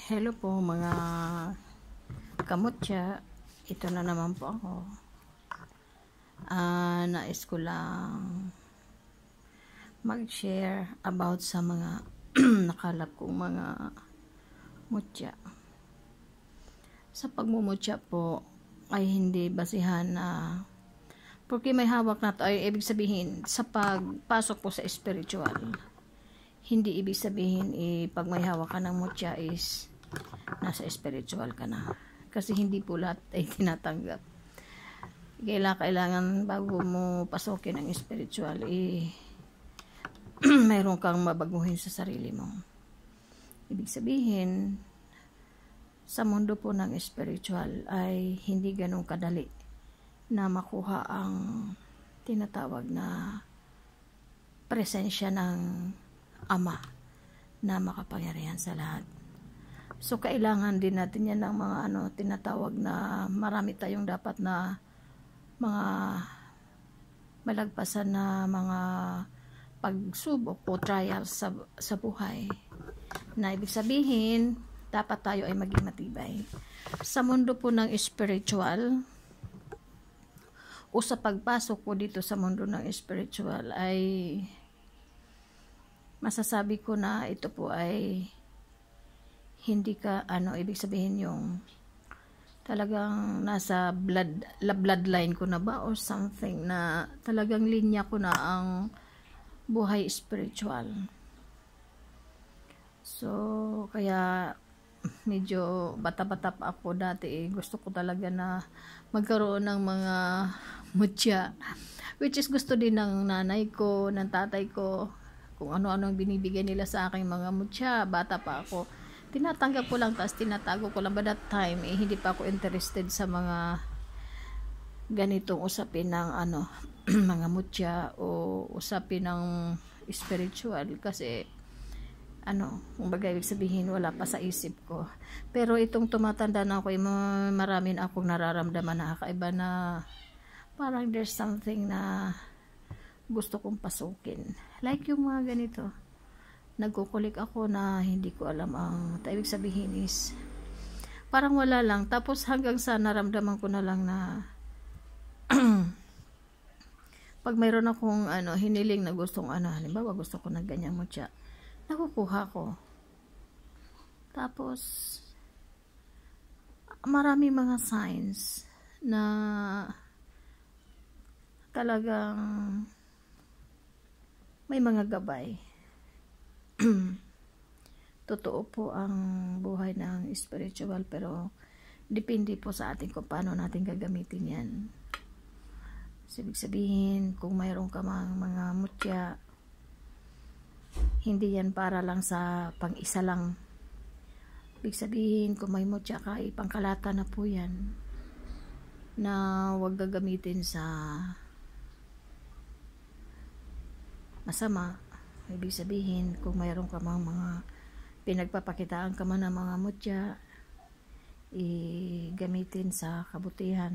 Hello po mga kamutya, ito na naman po ako. Nais ko lang mag-share about sa mga nakalap kong mga mutya. Sa pagmumutya po ay hindi basihan na porque may hawak na to ay ibig sabihin sa pagpasok po sa spiritual. Hindi ibig sabihin pag may hawak ka ng mutya is nasa spiritual ka na. Kasi hindi po lahat ay tinatanggap. Kailangan bago mo pasukin ang spiritual, mayroon kang mabaguhin sa sarili mo. Ibig sabihin, sa mundo po ng spiritual ay hindi ganun kadali na makuha ang tinatawag na presensya ng Ama na makapangyarihan sa lahat. So kailangan din natin yan ng mga tinatawag na marami tayong dapat na mga malagpasan na mga pagsubok o trials sa buhay. Na ibig sabihin, dapat tayo ay maging matibay. Sa mundo po ng spiritual, o sa pagpasok po dito sa mundo ng spiritual ay masasabi ko na ito po ay hindi ka ibig sabihin yung talagang nasa bloodline ko na ba or something na talagang linya ko na ang buhay spiritual. So kaya medyo bata-bata pa ako dati gusto ko talaga na magkaroon ng mga mutya, which is gusto din ng nanay ko, ng tatay ko, kung ano-ano ang binibigay nila sa aking mga mutya. Bata pa ako, tinatanggap ko lang, tapos tinatago ko lang. By that time hindi pa ako interested sa mga ganitong usapin ng mga mutya o usapin ng spiritual, kasi kumbaga ibig sabihin wala pa sa isip ko. Pero itong tumatanda na ako, marami na akong nararamdaman na kakaiba na parang there's something na gusto kong pasukin. Like yung mga ganito, nagkukulik ako na hindi ko alam ang ibig sabihin is parang wala lang. Tapos hanggang sa naramdaman ko na lang na pag mayroon akong hiniling na gustong halimbawa gusto ko ng ganyang mutya, nakukuha ko. Tapos marami mga signs na talagang may mga gabay. Totoo po ang buhay ng spiritual, pero depende po sa atin kung paano natin gagamitin yan. So, ibig sabihin, kung mayroon ka mga mutya, hindi yan para lang sa pang-isa lang. Ibig sabihin, kung may mutya ka, pangkalata na po yan, na huwag gagamitin sa masama. Ibig sabihin, kung mayroon ka mga pinagpapakitaan ka man ng mga mutya, gamitin sa kabutihan.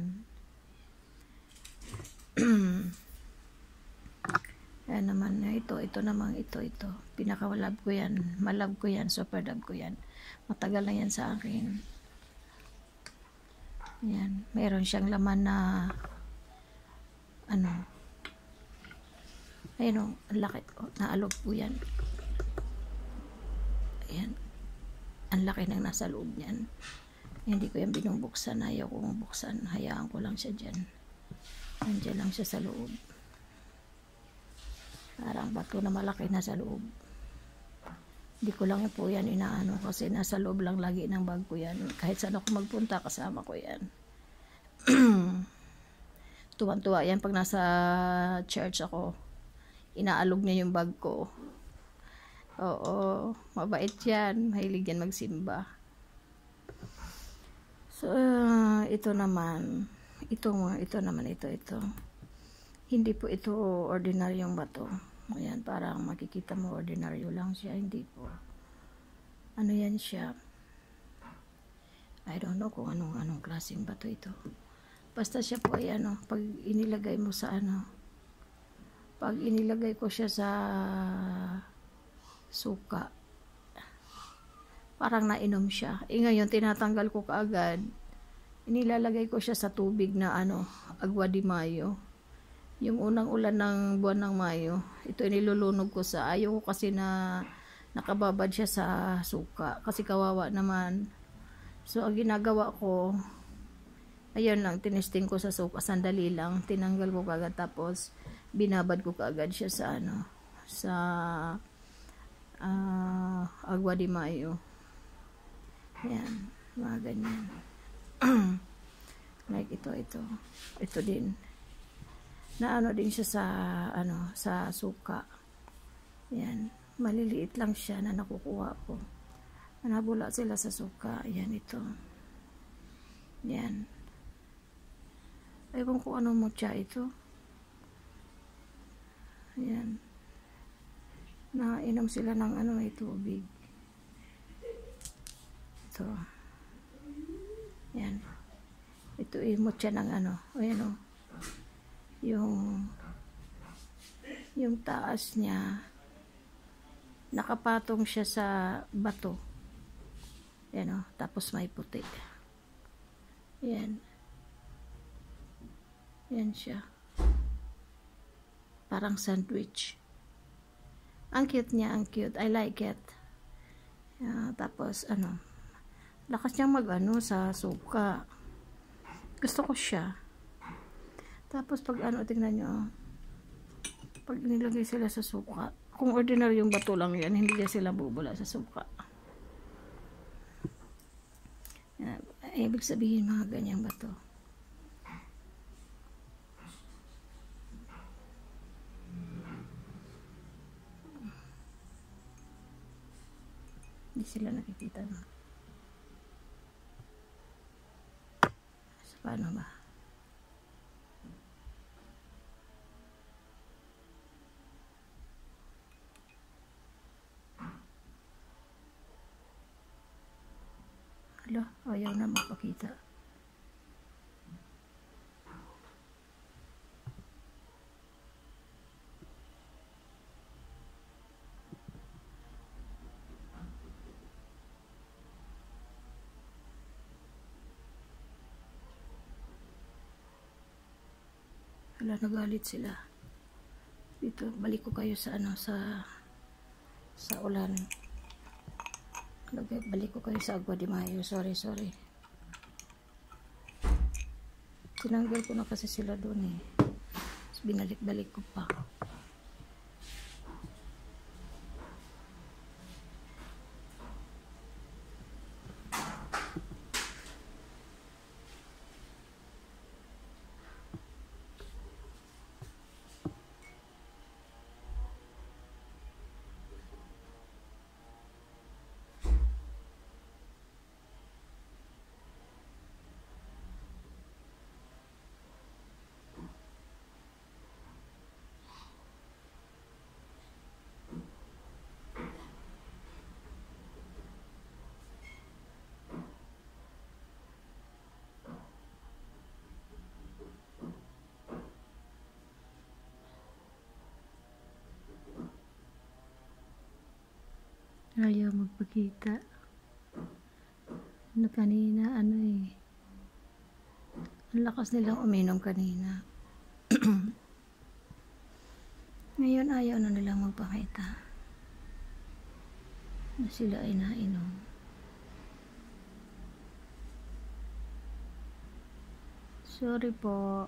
Yan naman, ito pinaka-love ko yan, malove ko yan, super love ko yan, matagal na yan sa akin. Yan, mayroon siyang laman na ayun, ang laki, naalog po yan. Ayan, ang laki ng nasa loob niyan. Hindi ko yan binubuksan, ayaw ko mabuksan, hayaan ko lang siya dyan. Nandiyan lang siya sa loob, parang bato na malaki na sa loob. Hindi ko lang po yan inaano kasi nasa loob lang lagi ng bag ko yan. Kahit saan ako magpunta, kasama ko yan. Tuwan-tuwa yan pag nasa church ako, inaalog niya yung bag ko. Oo, mabait yan, mahilig yan magsimba. So ito hindi po ito ordinaryong bato. Ayan, parang makikita mo ordinaryo lang siya, hindi po. Yan siya, I don't know kung anong klaseng bato ito. Basta siya po ay pag inilagay mo sa pag inilagay ko siya sa suka, parang nainom siya. Ngayon, tinatanggal ko kaagad. Inilalagay ko siya sa tubig na agua de mayo. Yung unang ulan ng buwan ng Mayo, ito inilulunog ko ayaw ko kasi na nakababad siya sa suka. Kasi kawawa naman. So, ang ginagawa ko, ayun lang, tinesting ko sa suka, sandali lang, tinanggal ko kaagad, tapos binabad ko kaagad siya sa sa agua de mayo. Yan, mga ganyan. Like ito din. Na din siya sa sa suka. Yan, maliliit lang siya na nakukuha ko. Nabula sila sa suka. Yan, ito. Yan. Ewan ko ano mocha ito. Yan. Nainom sila ng may tubig. Ito. Yan. Ito mocha ng ayan yung taas niya nakapatong siya sa bato. Yan tapos may puti. Yan. Yan siya. Parang sandwich. Ang cute niya, ang cute. I like it. Tapos lakas niyang sa suka. Gusto ko siya. Tapos pag tingnan nyo, pag nilagay sila sa suka, kung ordinary yung bato lang yan, hindi niya sila bubula sa suka. Ibig sabihin mga ganyang bato. Hindi sila nakikita na. So, paano ba? Hala, ayaw na magpakita. Hala, nagalit sila. Dito, balik ko kayo sa sa ulan. Balik ko kayo sa agua de mayo. Sorry. Tinanggal ko na kasi sila doon Tapos binalik-balik ko pa. Ayaw magpakita. Kanina, ang lakas nilang uminom kanina. Ngayon, ayaw na nilang magpakita na sila ay nainom. Sorry po.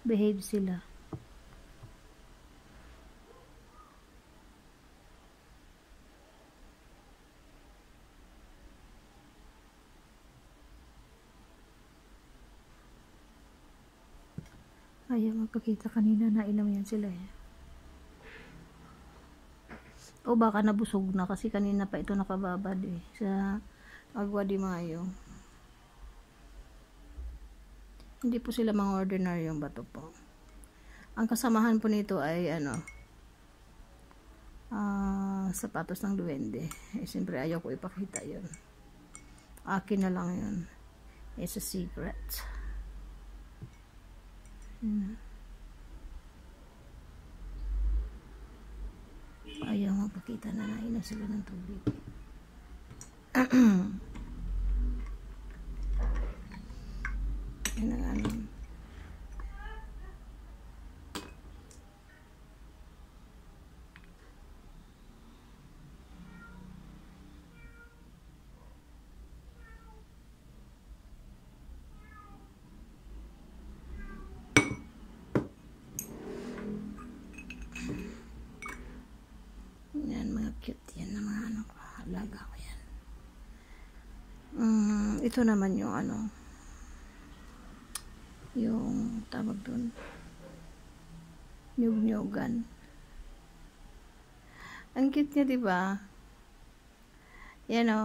Behave sila. Ayaw magpakita, kanina nainom yan sila O baka nabusog na kasi kanina pa ito nakababad sa agua de mayo. Hindi po sila mga ordinaryong bato po. Ang kasamahan po nito ay sapatos ng duwende. Siyempre ayaw ko ipakita yun. Akin na lang yun. It's a secret. Kita na nainom sila ng tubig. Yan ang ano. Yan, mga cute yan na mga ano ko. Alaga ko yan. Ito naman yung ano, yung tawag dun, nyug-nyugan. Ang cute niya, diba? Yan o.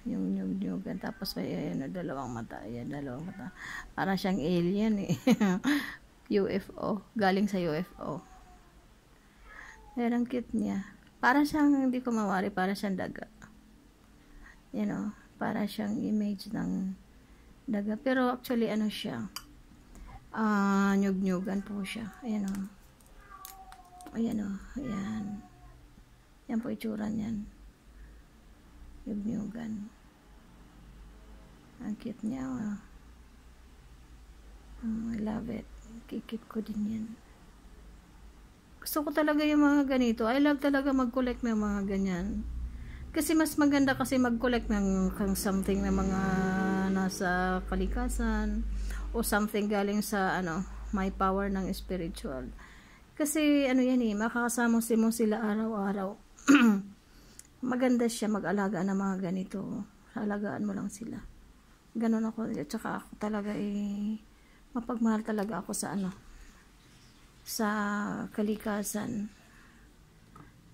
Yung nyug-nyugan. Tapos may dalawang mata. Yan, dalawang mata. Parang siyang alien eh. UFO. Galing sa UFO. Yan, ang cute niya. Para siyang, hindi ko mawari, para siyang daga. You know, para siyang image ng daga. Pero actually, ano siya? Nyug-nyugan po siya. Ayan o. Ayan o. Ayan. Yan po itsura niyan. Nyug-nyugan. Ang cute niya. I love it. Kikip ko din yan. Gusto ko talaga yung mga ganito. I love talaga mag-collect ng mga ganyan. Kasi mas maganda kasi mag-collect ng something na mga nasa kalikasan o something galing sa ano, may power ng spiritual. Kasi ano yan eh, makakasama mo sila araw-araw. Maganda siya mag-alaga ng mga ganito. Alagaan mo lang sila. Ganon ako. At saka ako talaga eh, mapagmahal talaga ako sa ano, sa kalikasan.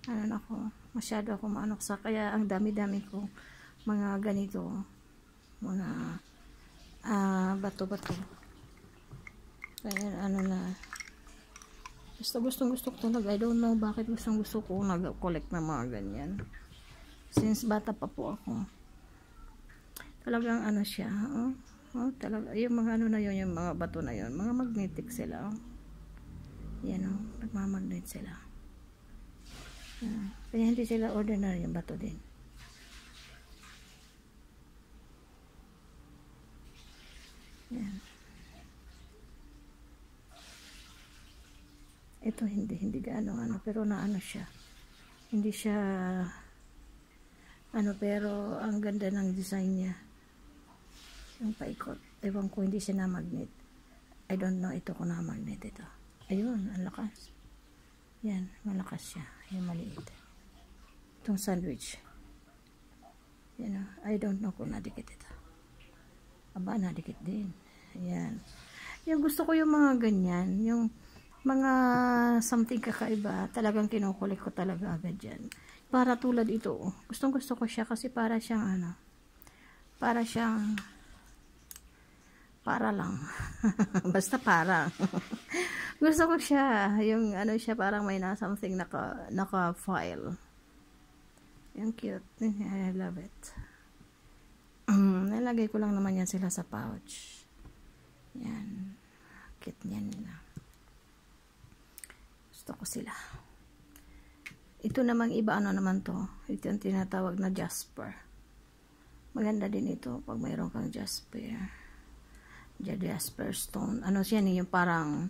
Ano ako, masyado ako maanok sa, kaya ang dami-dami ko mga ganito, mga bato-bato. Kaya ano na, gustong gusto ko talaga. I don't know bakit gusto ko nag-collect ng mga ganyan. Since bata pa po ako. Talagang ano siya, talaga, yung mga ano na yun, yung mga bato na yun, mga magnetic sila. Yan o, nagmamagnet sila. Kaya hindi sila ordinary yung bato din. Yan. Ito hindi gaano ano, pero naano siya. Hindi siya ano, pero ang ganda ng design niya. Yung paikot. Ewan ko, hindi siya na magnet. I don't know ito kung na magnet ito. Ayun, ang lakas. Yan, malakas siya. Yung maliit. Itong sandwich. Yan o. I don't know kung nadikit ito. Aba, nadikit din. Ayan. Yung gusto ko yung mga ganyan. Yung mga something kakaiba. Talagang kinukulik ko talaga agad yan. Para tulad ito. Gustong gusto ko siya kasi para siyang ano. Para siyang para lang. Basta para. Gusto ko siya. Yung ano siya, parang may na something naka-file. Yung cute. I love it. Nalagay ko lang naman yan sila sa pouch. Yan. Cute niyan nila. Gusto ko sila. Ito namang iba, ano naman to. Ito yung tinatawag na Jasper. Maganda din ito pag mayroon kang Jasper. Jasper stone. Ano siya yung parang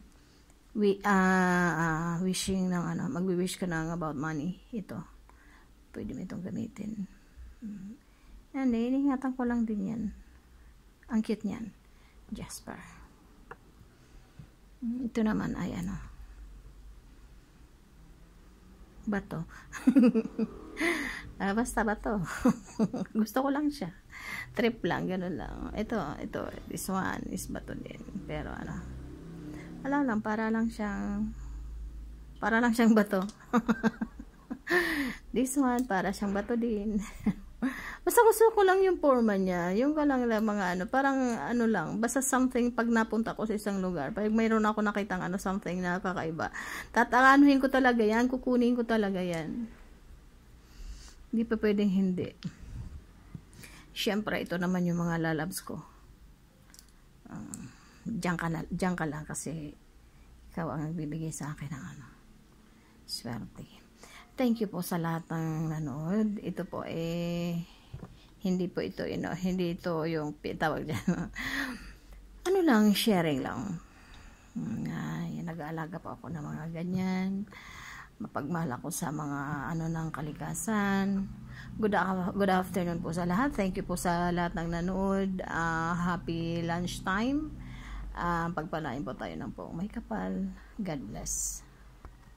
wishing ng ano, magwi-wish ka ng about money. Ito. Pwede mo itong gamitin. Yan, iningatan ko lang din yan. Ang cute niyan. Jasper. Ito naman ay ano. Bato. Basta bato. Gusto ko lang siya. Trip lang, ganun lang. Ito, this one is bato din. Pero ano, wala lang, para lang siyang bato. This one, para siyang bato din. Basta gusto ko lang yung forma niya. Yung lang mga ano, parang ano lang, basta something pag napunta ko sa isang lugar, pag mayroon ako nakitang ano, something na kakaiba, tatakanuhin ko talaga yan, kukunin ko talaga yan. Hindi pa pwedeng hindi. Siyempre, ito naman yung mga lalabs ko. Diyan ka lang kasi ikaw ang nagbibigay sa akin ng ano, swerte. Thank you po sa lahat ng nanood. Ito po hindi po ito, hindi ito yung tawag dyan. Ano lang, sharing lang. Nag-aalaga po ako ng mga ganyan. Mapagmahal ako sa mga ng kalikasan. Good afternoon po sa lahat. Thank you po sa lahat ng nanood. Happy lunchtime. Pagpalain po tayo ng po may kapal. God bless.